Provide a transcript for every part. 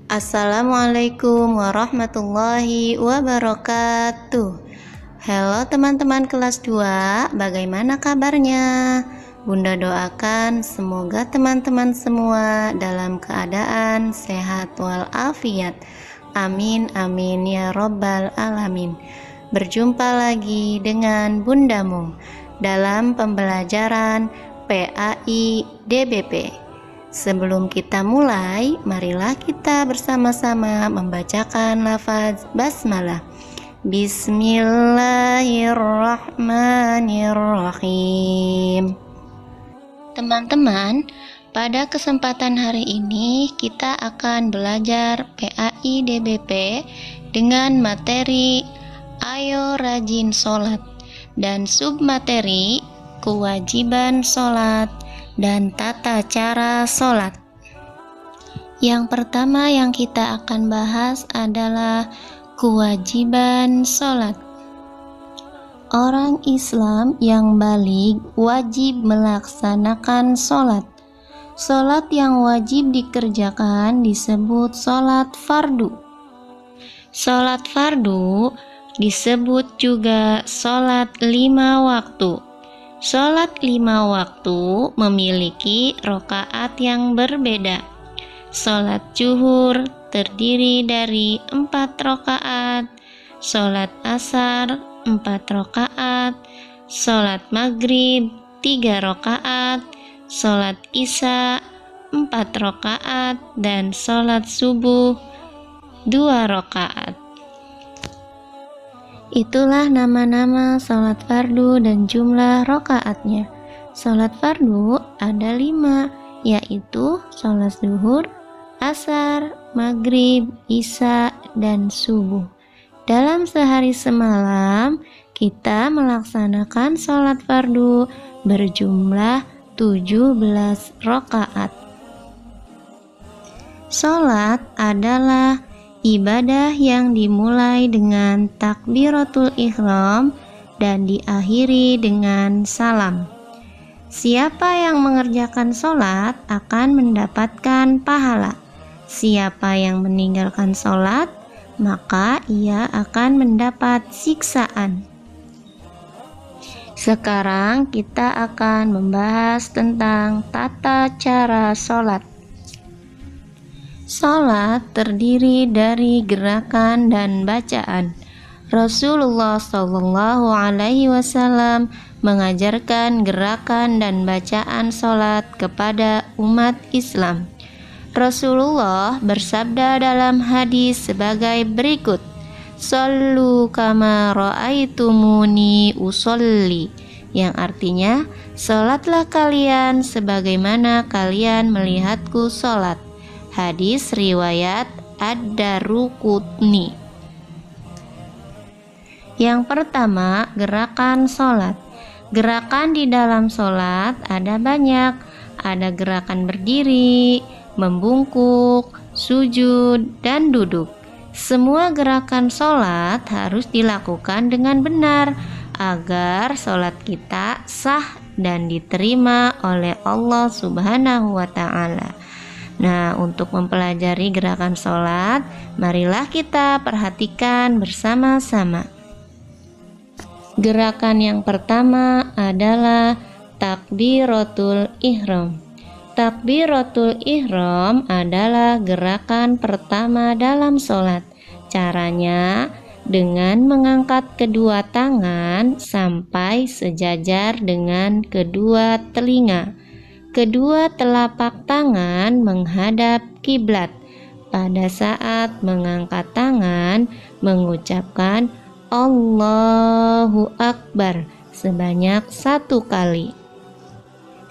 Assalamualaikum warahmatullahi wabarakatuh. Halo teman-teman kelas 2, bagaimana kabarnya? Bunda doakan semoga teman-teman semua dalam keadaan sehat walafiat. Amin amin ya robbal alamin. Berjumpa lagi dengan Bunda Mum dalam pembelajaran PAI DBP. Sebelum kita mulai, marilah kita bersama-sama membacakan lafaz basmalah. Bismillahirrahmanirrahim. Teman-teman, pada kesempatan hari ini kita akan belajar PAI DBP dengan materi Ayo Rajin Sholat dan submateri Kewajiban Sholat dan tata cara sholat. Yang pertama yang kita akan bahas adalah kewajiban sholat. Orang Islam yang baligh wajib melaksanakan sholat. Sholat yang wajib dikerjakan disebut sholat fardu. Sholat fardu disebut juga sholat 5 waktu. Sholat 5 waktu memiliki rokaat yang berbeda. Sholat zuhur terdiri dari 4 rokaat, sholat asar 4 rokaat, sholat maghrib 3 rokaat, sholat isya 4 rokaat, dan sholat subuh 2 rokaat. Itulah nama-nama sholat fardu dan jumlah rokaatnya. Sholat fardu ada 5, yaitu sholat zuhur, asar, maghrib, isya, dan subuh. Dalam sehari semalam, kita melaksanakan sholat fardu berjumlah 17 rokaat. Sholat adalah ibadah yang dimulai dengan takbiratul ihram dan diakhiri dengan salam. Siapa yang mengerjakan sholat akan mendapatkan pahala. Siapa yang meninggalkan sholat, maka ia akan mendapat siksaan. Sekarang kita akan membahas tentang tata cara sholat. Salat terdiri dari gerakan dan bacaan. Rasulullah Shallallahu Alaihi Wasallam mengajarkan gerakan dan bacaan salat kepada umat Islam. Rasulullah bersabda dalam hadis sebagai berikut: "Shollu kama ra'aitumuni usolli", yang artinya, salatlah kalian sebagaimana kalian melihatku salat. Hadis riwayat Ad-Daruqutni. Yang pertama, gerakan sholat. Gerakan di dalam sholat ada banyak. Ada gerakan berdiri, membungkuk, sujud, dan duduk. Semua gerakan sholat harus dilakukan dengan benar agar sholat kita sah dan diterima oleh Allah Subhanahu wa Ta'ala. Nah, untuk mempelajari gerakan sholat, marilah kita perhatikan bersama-sama. Gerakan yang pertama adalah takbiratul ihram. Takbiratul ihram adalah gerakan pertama dalam sholat. Caranya dengan mengangkat kedua tangan sampai sejajar dengan kedua telinga. Kedua telapak tangan menghadap kiblat. Pada saat mengangkat tangan, mengucapkan Allahu Akbar sebanyak 1 kali.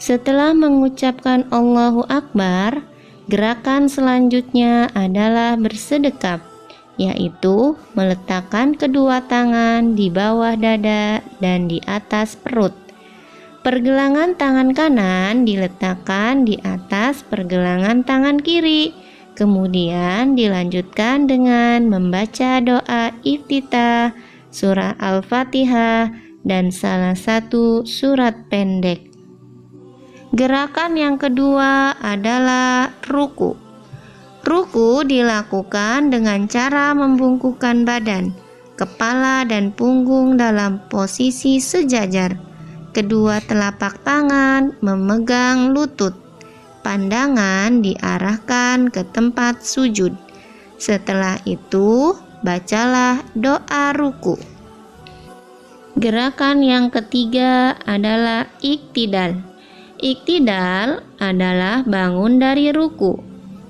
Setelah mengucapkan Allahu Akbar, gerakan selanjutnya adalah bersedekap, yaitu meletakkan kedua tangan di bawah dada dan di atas perut. Pergelangan tangan kanan diletakkan di atas pergelangan tangan kiri. Kemudian dilanjutkan dengan membaca doa iftitah, surah Al-Fatihah, dan salah satu surat pendek. Gerakan yang kedua adalah ruku. Ruku dilakukan dengan cara membungkukkan badan, kepala dan punggung dalam posisi sejajar. Kedua telapak tangan memegang lutut. Pandangan diarahkan ke tempat sujud. Setelah itu, bacalah doa ruku. Gerakan yang ketiga adalah iktidal. Iktidal adalah bangun dari ruku.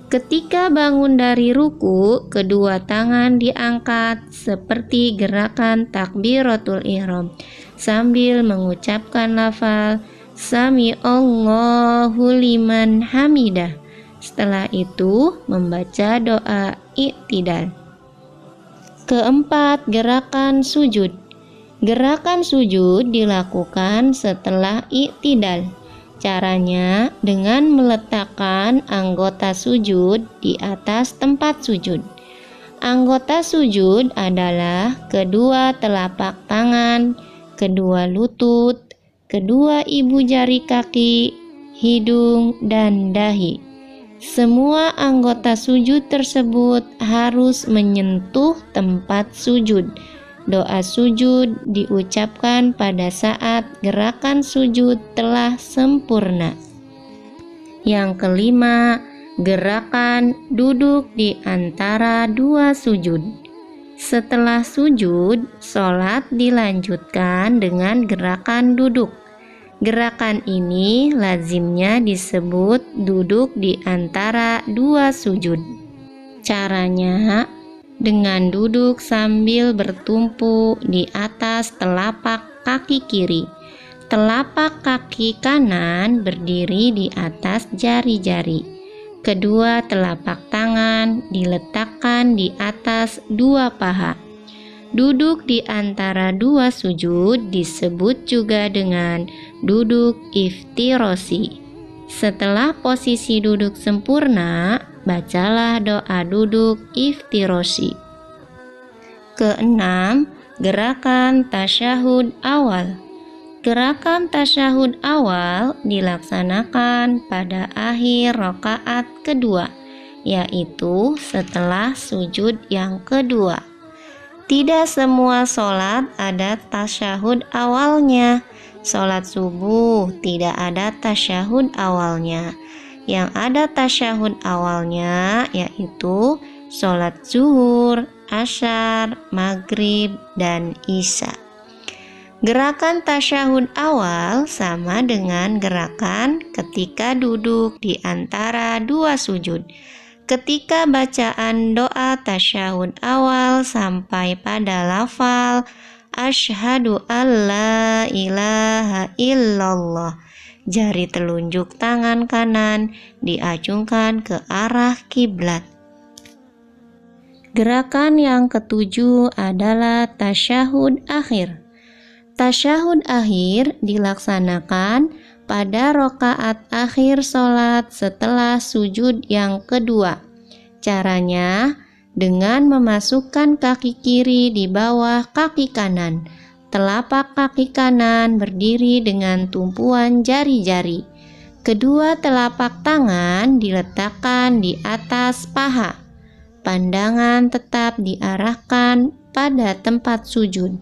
Ketika bangun dari ruku, kedua tangan diangkat seperti gerakan takbiratul ihram sambil mengucapkan lafal Sami Allahu liman hamidah. Setelah itu membaca doa iktidal. Keempat, gerakan sujud. Gerakan sujud dilakukan setelah iktidal. Caranya dengan meletakkan anggota sujud di atas tempat sujud. Anggota sujud adalah kedua telapak tangan, kedua lutut, kedua ibu jari kaki, hidung, dan dahi. Semua anggota sujud tersebut harus menyentuh tempat sujud. Doa sujud diucapkan pada saat gerakan sujud telah sempurna. Yang kelima, gerakan duduk di antara dua sujud. Setelah sujud, sholat dilanjutkan dengan gerakan duduk. Gerakan ini lazimnya disebut duduk di antara dua sujud. Caranya dengan duduk sambil bertumpu di atas telapak kaki kiri. Telapak kaki kanan berdiri di atas jari-jari. Kedua telapak tangan diletakkan di atas dua paha. Duduk di antara dua sujud disebut juga dengan duduk iftirosi. Setelah posisi duduk sempurna, bacalah doa duduk iftirosi. Keenam, gerakan tasyahud awal. Gerakan tasyahud awal dilaksanakan pada akhir rakaat kedua, yaitu setelah sujud yang kedua. Tidak semua sholat ada tasyahud awalnya. Sholat subuh tidak ada tasyahud awalnya. Yang ada tasyahud awalnya yaitu sholat zuhur, asyar, maghrib, dan isya. Gerakan tasyahud awal sama dengan gerakan ketika duduk di antara dua sujud. Ketika bacaan doa tasyahud awal sampai pada lafal Asyhadu alla ilaha illallah, jari telunjuk tangan kanan diacungkan ke arah kiblat. Gerakan yang ketujuh adalah tasyahud akhir. Tasyahud akhir dilaksanakan pada rakaat akhir sholat setelah sujud yang kedua. Caranya dengan memasukkan kaki kiri di bawah kaki kanan. Telapak kaki kanan berdiri dengan tumpuan jari-jari. Kedua telapak tangan diletakkan di atas paha. Pandangan tetap diarahkan pada tempat sujud.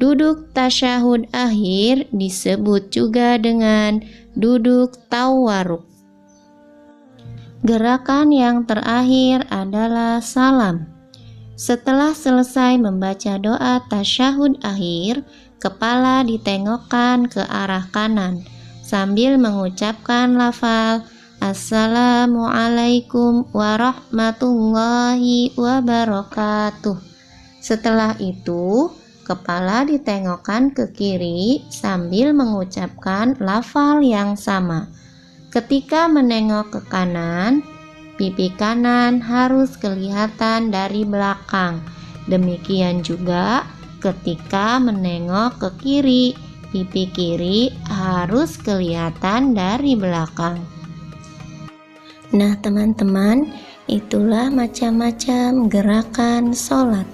Duduk tasyahud akhir disebut juga dengan duduk tawarruk. Gerakan yang terakhir adalah salam. Setelah selesai membaca doa tasyahud akhir, kepala ditengokkan ke arah kanan sambil mengucapkan lafal Assalamualaikum warahmatullahi wabarakatuh. Setelah itu, kepala ditengokkan ke kiri sambil mengucapkan lafal yang sama. Ketika menengok ke kanan, pipi kanan harus kelihatan dari belakang. Demikian juga ketika menengok ke kiri, pipi kiri harus kelihatan dari belakang. Nah teman-teman, itulah macam-macam gerakan sholat.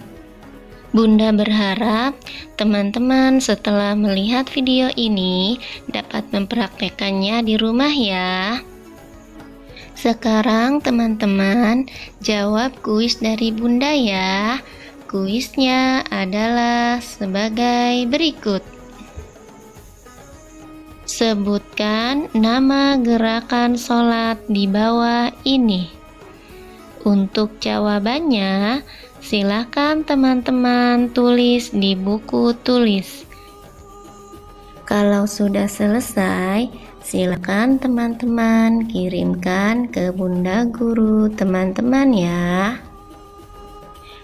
Bunda berharap teman-teman setelah melihat video ini dapat mempraktekannya di rumah ya. Sekarang teman-teman jawab kuis dari Bunda ya. Kuisnya adalah sebagai berikut. Sebutkan nama gerakan sholat di bawah ini. Untuk jawabannya, silakan teman-teman tulis di buku tulis. Kalau sudah selesai, silakan teman-teman kirimkan ke Bunda Guru teman-teman ya.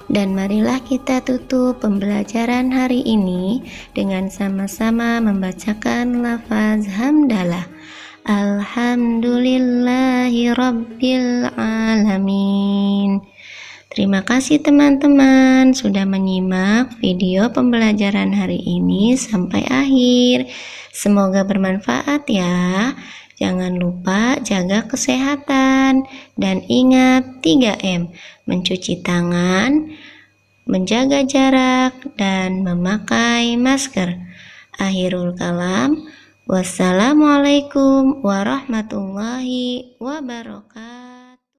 Dan marilah kita tutup pembelajaran hari ini dengan sama-sama membacakan lafaz hamdalah. Alhamdulillahi Rabbil Alamin. Terima kasih teman-teman sudah menyimak video pembelajaran hari ini sampai akhir. Semoga bermanfaat ya. Jangan lupa jaga kesehatan dan ingat 3M, mencuci tangan, menjaga jarak, dan memakai masker. Akhirul kalam, wassalamualaikum warahmatullahi wabarakatuh.